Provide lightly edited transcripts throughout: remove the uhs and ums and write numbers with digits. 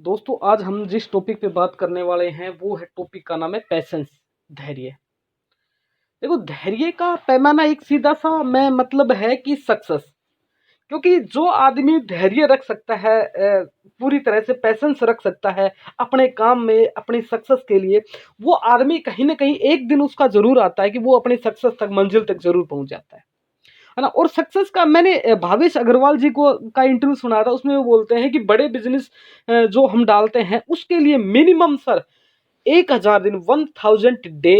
दोस्तों आज हम जिस टॉपिक पे बात करने वाले हैं वो है टॉपिक का नाम है पैसेंस। धैर्य। देखो धैर्य का पैमाना एक सीधा सा मैं मतलब है कि सक्सेस। क्योंकि जो आदमी धैर्य रख सकता है पूरी तरह से पैसेंस रख सकता है अपने काम में अपनी सक्सेस के लिए, वो आदमी कहीं ना कहीं एक दिन उसका जरूर आता है कि वो अपनी सक्सेस तक मंजिल तक जरूर पहुंच जाता है ना। और सक्सेस का मैंने भावेश अग्रवाल जी को का इंटरव्यू सुना था, उसमें वो बोलते हैं कि बड़े बिजनेस जो हम डालते हैं उसके लिए मिनिमम सर 1000 दिन 1000 डे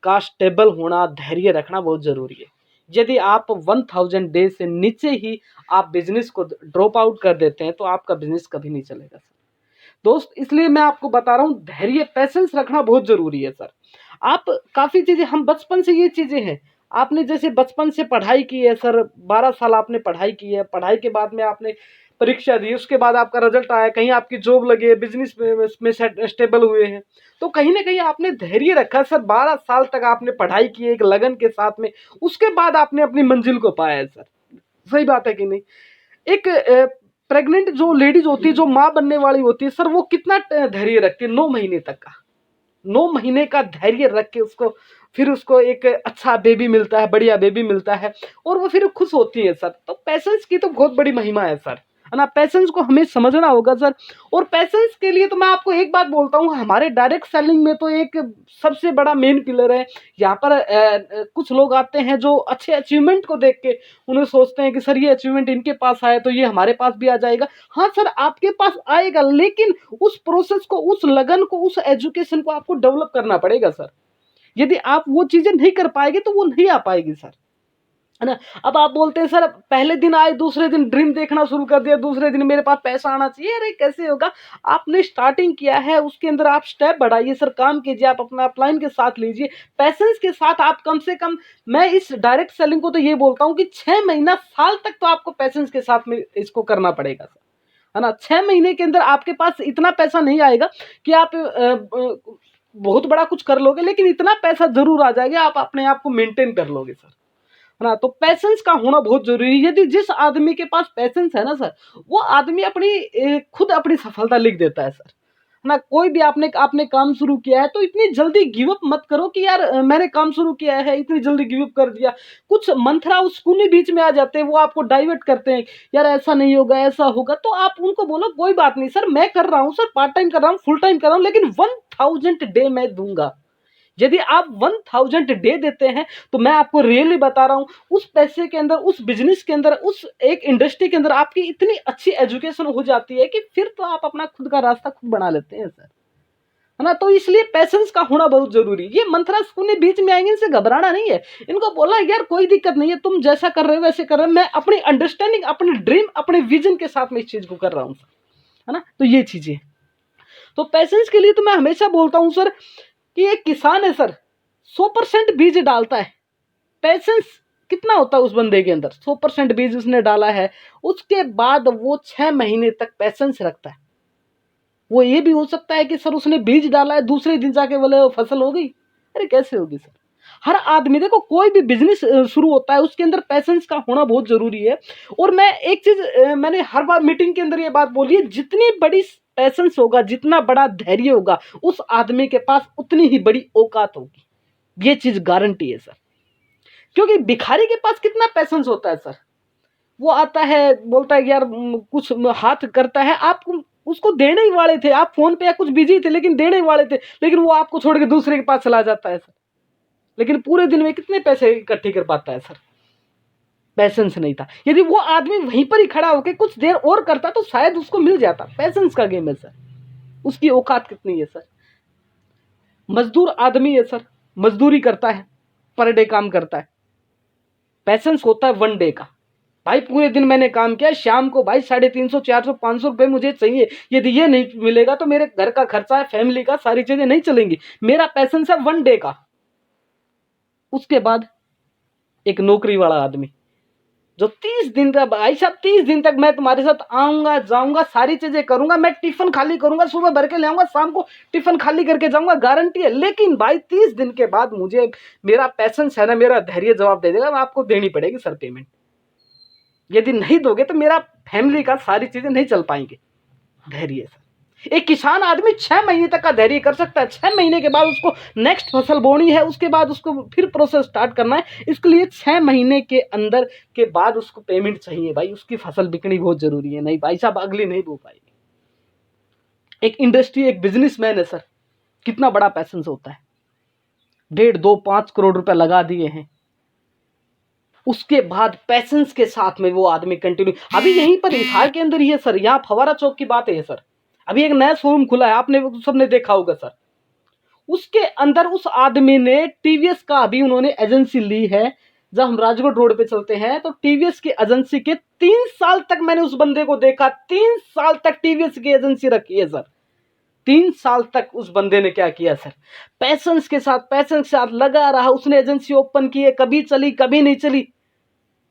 का स्टेबल होना, धैर्य रखना बहुत जरूरी है। यदि आप 1000 डे से नीचे ही आप बिजनेस को ड्रॉप आउट कर देते हैं तो आपका बिजनेस कभी नहीं चलेगा सर। दोस्त इसलिए मैं आपको बता रहा हूं धैर्य पैसेंस रखना बहुत जरूरी है सर। आप काफी चीजें हम बचपन से ये चीजें हैं, आपने जैसे बचपन से पढ़ाई की है सर, 12 साल आपने पढ़ाई की है, पढ़ाई के बाद में आपने परीक्षा दी, उसके बाद आपका रिजल्ट आया, कहीं आपकी जॉब लगी है, बिजनेस में स्टेबल हुए हैं, तो कहीं ना कहीं आपने धैर्य रखा सर। 12 साल तक आपने पढ़ाई की है एक लगन के साथ में, उसके बाद आपने अपनी मंजिल को पाया है सर। सही बात है कि नहीं? एक प्रेग्नेंट जो लेडीज होती है, जो माँ बनने वाली होती है सर, वो कितना धैर्य रखती है? 9 महीने तक का, 9 महीने का धैर्य रख के उसको फिर उसको एक अच्छा बेबी मिलता है, बढ़िया बेबी मिलता है और वो फिर खुश होती है सर। तो पैसेंस की तो बहुत बड़ी महिमा है सर, है ना। पैसेंस को हमें समझना होगा सर। और पैसेंस के लिए तो मैं आपको एक बात बोलता हूँ, हमारे डायरेक्ट सेलिंग में तो एक सबसे बड़ा मेन पिलर है। यहाँ पर कुछ लोग आते हैं जो अच्छे अचीवमेंट को देख के उन्हें सोचते हैं कि सर ये अचीवमेंट इनके पास आया तो ये हमारे पास भी आ जाएगा। हाँ सर आपके पास आएगा, लेकिन उस प्रोसेस को, उस लगन को, उस एजुकेशन को आपको डेवलप करना पड़ेगा सर। यदि आप वो चीजें नहीं कर पाएंगे तो वो नहीं आ पाएगी सर, है ना। अब आप बोलते हैं सर पहले दिन आए, दूसरे दिन ड्रीम देखना शुरू कर दिया, दूसरे दिन मेरे पास पैसा आना चाहिए। अरे कैसे होगा? आपने स्टार्टिंग किया है, उसके अंदर आप स्टेप बढ़ाइए सर, काम कीजिए, आप अपना अपलाइन के साथ लीजिए, पैसेंस के साथ। आप कम से कम, मैं इस डायरेक्ट सेलिंग को तो ये बोलता हूँ कि 6 महीना साल तक तो आपको पैसेंस के साथ में इसको करना पड़ेगा सर, है ना। 6 महीने के अंदर आपके पास इतना पैसा नहीं आएगा कि आप बहुत बड़ा कुछ कर लोगे, लेकिन इतना पैसा जरूर आ जाएगा, आप अपने आप को मेंटेन कर लोगे सर, है ना। तो पैसेंस का होना बहुत जरूरी है। यदि जिस आदमी के पास पैसेंस है ना सर, वो आदमी अपनी खुद अपनी सफलता लिख देता है सर, है ना। कोई भी आपने आपने काम शुरू किया है तो इतनी जल्दी गिव अप मत करो कि यार मैंने काम शुरू किया है इतनी जल्दी गिव अप कर दिया। कुछ मंथरा उस कुनी बीच में आ जाते हैं, वो आपको डाइवर्ट करते हैं, यार ऐसा नहीं होगा ऐसा होगा, तो आप उनको बोलो कोई बात नहीं सर, मैं कर रहा हूं सर, पार्ट टाइम कर रहा हूं, फुल टाइम कर रहा हूं, लेकिन 1000 डे मैं दूंगा। यदि आप 1000 डे देते हैं तो मैं आपको रियली बता रहा हूं, उस पैसे के अंदर, उस बिजनेस के अंदर, उस एक इंडस्ट्री के अंदर आपकी इतनी अच्छी एजुकेशन हो जाती है कि फिर तो आप अपना खुद का रास्ता खुद बना लेते हैं सर, है ना। तो इसलिए पैसेंस का होना बहुत जरूरी है। ये मंत्रा स्कूल बीच में आएंगे, इनसे घबराना नहीं है। इनको बोला यार कोई दिक्कत नहीं है, तुम जैसा कर रहे हो वैसे कर रहे हो, मैं अपनी अंडरस्टैंडिंग, अपनी ड्रीम, अपने विजन के साथ में इस चीज को कर रहा हूं सर, है ना। तो ये चीजें, तो पैसेंस के लिए तो मैं हमेशा बोलता हूं सर कि एक किसान है सर, 100% बीज डालता है, पैसेंस कितना होता है उस बंदे के अंदर? 100% बीज उसने डाला है, उसके बाद वो 6 महीने तक पैसेंस रखता है। वो ये भी हो सकता है कि सर उसने बीज डाला है, दूसरे दिन जाके बोले फसल हो गई। अरे कैसे होगी सर? हर आदमी, देखो कोई भी बिजनेस शुरू होता है उसके अंदर पैसेंस का होना बहुत जरूरी है। और मैं एक चीज मैंने हर बार मीटिंग के अंदर ये बात बोली है, जितनी बड़ी पैसेंस होगा, जितना बड़ा धैर्य होगा, उस आदमी के पास उतनी ही बड़ी औकात होगी। ये चीज गारंटी है सर। क्योंकि भिखारी के पास कितना पैसेंस होता है सर? वो आता है, बोलता है यार कुछ हाथ करता है, आप उसको देने ही वाले थे, आप फोन पे या कुछ बिजी थे लेकिन देने ही वाले थे, लेकिन वो आपको छोड़ के दूसरे के पास चला जाता है सर। लेकिन पूरे दिन में कितने पैसे इकट्ठे कर पाता है सर? पैसेंस नहीं था। यदि वो आदमी वहीं पर ही खड़ा होकर कुछ देर और करता तो शायद उसको मिल जाता। पैसेंस का गेम है सर। उसकी औकात कितनी है सर? मजदूर आदमी है सर, मजदूरी करता है, पर डे काम करता है। पैसेंस होता है 1 डे का। भाई पूरे दिन मैंने काम किया, शाम को भाई 350, 400, 500 रुपए मुझे चाहिए। यदि ये नहीं मिलेगा तो मेरे घर का खर्चा है, फैमिली का, सारी चीजें नहीं चलेंगी। मेरा पैसेंस है 1 डे का। उसके बाद एक नौकरी वाला आदमी जो 30 दिन तक, भाई साहब 30 दिन तक मैं तुम्हारे साथ आऊंगा जाऊंगा, सारी चीजें करूंगा, मैं टिफिन खाली करूंगा, सुबह भर के ले आऊंगा, शाम को टिफिन खाली करके जाऊंगा, गारंटी है। लेकिन भाई 30 दिन के बाद मुझे मेरा पैसेंस है ना, मेरा धैर्य जवाब दे देगा, आपको देनी पड़ेगी सर पेमेंट। यदि नहीं दोगे तो मेरा फैमिली का सारी चीजें नहीं चल पाएंगे। धैर्य सर। एक किसान आदमी 6 महीने तक का धैर्य कर सकता है। 6 महीने के बाद उसको नेक्स्ट फसल बोनी है, उसके बाद उसको फिर प्रोसेस स्टार्ट करना है। इसके लिए 6 महीने के अंदर के बाद उसको पेमेंट चाहिए भाई, उसकी फसल बिकनी बहुत जरूरी है। नहीं भाई साहब, अगली नहीं बो पाएगी। एक इंडस्ट्री, एक बिजनेसमैन है सर, कितना बड़ा पैसेंस होता है। 1.5, 2, 5 करोड़ रुपए लगा दिए हैं, उसके बाद पैसेंस के साथ में वो आदमी कंटिन्यू। अभी यहीं पर हिसार के अंदर ही है सर, यहाँ फवारा चौक की बात है सर, अभी एक नया शोरूम खुला है, आपने सबने देखा होगा सर। उसके अंदर उस आदमी ने टीवीएस का, अभी उन्होंने एजेंसी ली है। जब हम राजकोट रोड पे चलते हैं तो टीवीएस की एजेंसी के 3 साल तक मैंने उस बंदे को देखा, 3 साल तक टीवीएस की एजेंसी रखी है सर। 3 साल तक उस बंदे ने क्या किया सर, पैसेंस के साथ लगा रहा। उसने एजेंसी ओपन की है, कभी चली कभी नहीं चली।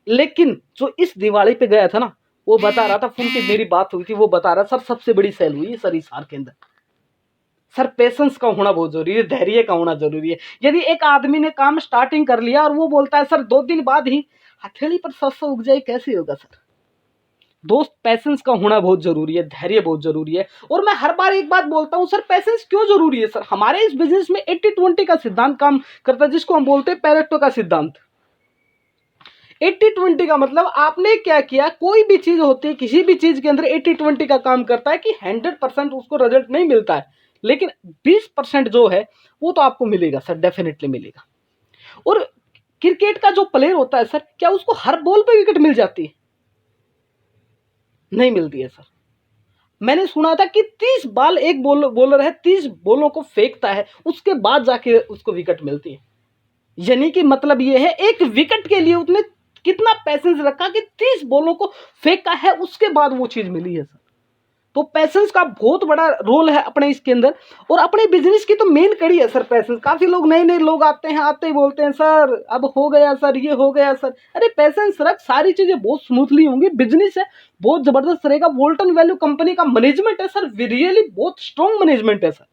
लेकिन जो इस दिवाली पे गया था ना, वो बता रहा था, फोन पे मेरी बात हुई थी, वो बता रहा सर सबसे बड़ी सेल हुई है सर हिसार के अंदर। सर पेशेंस का होना बहुत जरूरी है, धैर्य का होना जरूरी है। यदि एक आदमी ने काम स्टार्टिंग कर लिया और वो बोलता है सर 2 दिन बाद ही हथेली पर सरसों उग जाए, कैसे होगा सर। दोस्त, पेशेंस का होना बहुत जरूरी है, धैर्य बहुत जरूरी है। और मैं हर बार एक बात बोलता हूं सर, पेशेंस क्यों जरूरी है सर। हमारे इस बिजनेस में 80-20 का सिद्धांत काम करता है, जिसको हम बोलते हैं पेरेटो का सिद्धांत। 80-20 का मतलब आपने क्या किया, कोई भी चीज होती है, किसी भी चीज के अंदर 80-20 का काम करता है कि 100% उसको रिजल्ट नहीं मिलता है, लेकिन 20% जो है वो तो आपको मिलेगा सर, डेफिनेटली मिलेगा। और क्रिकेट का जो प्लेयर होता है सर, क्या उसको हर बॉल पे विकेट मिल जाती है? नहीं मिलती है सर। मैंने सुना था कि 30 बॉल एक बॉलर है 30 बॉलों को फेंकता है, उसके बाद जाके उसको विकेट मिलती है। यानी कि मतलब ये है, एक विकेट के लिए उसने कितना पैसेंस रखा कि 30 बॉलों को फेंका है, उसके बाद वो चीज मिली है सर। तो पैसेंस का बहुत बड़ा रोल है अपने इसके अंदर, और अपने बिजनेस की तो मेन कड़ी है सर पैसेंस। काफी लोग, नए नए लोग आते हैं, आते ही बोलते हैं सर अब हो गया सर, ये हो गया सर। अरे पेशेंस रख, सारी चीजें बहुत स्मूथली होंगी। बिजनेस है, बहुत जबरदस्त रहेगा। वोल्टन वैल्यू कंपनी का मैनेजमेंट है सर, रियली बहुत स्ट्रॉन्ग मैनेजमेंट है सर।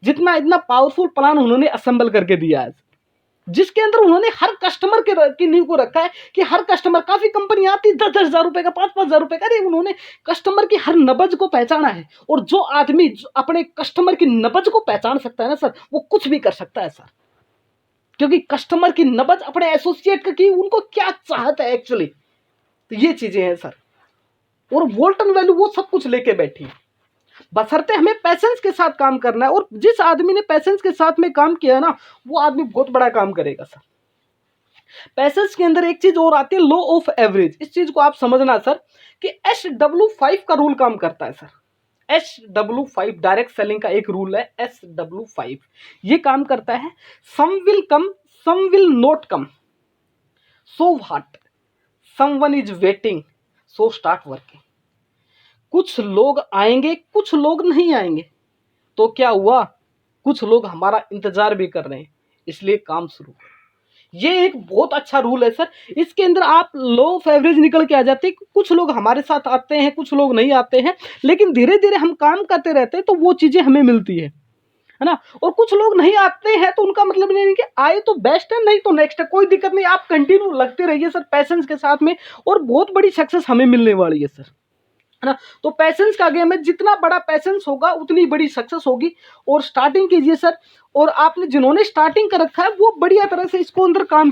जितना इतना पावरफुल प्लान उन्होंने असेंबल करके दिया है, जिसके अंदर उन्होंने हर कस्टमर की नींव को रखा है कि हर कस्टमर, काफी कंपनी आती है 10-10 हजार रुपए का, 5-5 हजार रुपए का। अरे उन्होंने कस्टमर की हर नब्ज को पहचाना है, और जो आदमी अपने कस्टमर की नब्ज को पहचान सकता है ना सर, वो कुछ भी कर सकता है सर। क्योंकि कस्टमर की नब्ज अपने एसोसिएट की, उनको क्या चाहता है एक्चुअली, तो ये चीजें हैं सर। और वोल्टन वैल्यू वो सब कुछ लेके बैठी है, बशर्ते हमें पैसेंस के साथ काम करना है। और जिस आदमी ने पैसेंस के साथ में काम किया ना, वो आदमी बहुत बड़ा काम करेगा सर। पैसेज के अंदर एक चीज और आती है, लॉ ऑफ एवरेज। इस चीज को आप समझना सर कि SW5 का रूल काम करता है सर। SW5 डायरेक्ट सेलिंग का एक रूल है, SW5 ये काम करता है, some will come, some will not come, so what, someone is waiting, so start working. कुछ लोग आएंगे, कुछ लोग नहीं आएंगे, तो क्या हुआ, कुछ लोग हमारा इंतजार भी कर रहे हैं, इसलिए काम शुरू करो। ये एक बहुत अच्छा रूल है सर। इसके अंदर आप लॉ ऑफ एवरेज निकल के आ जाते हैं। कुछ लोग हमारे साथ आते हैं, कुछ लोग नहीं आते हैं, लेकिन धीरे धीरे हम काम करते रहते हैं तो वो चीजें हमें मिलती है ना। और कुछ लोग नहीं आते हैं तो उनका मतलब नहीं कि आए तो बेस्ट है, नहीं तो नेक्स्ट है, कोई दिक्कत नहीं, आप कंटिन्यू लगते रहिए सर पैसेंस के साथ में, और बहुत बड़ी सक्सेस हमें मिलने वाली है सर, है ना। तो पैसेंस का गेम है, जितना बड़ा पैसेंस होगा उतनी बड़ी सक्सेस होगी। और स्टार्टिंग कीजिए सर, और आपने जिन्होंने स्टार्टिंग कर रखा है वो बढ़िया तरह से इसको अंदर काम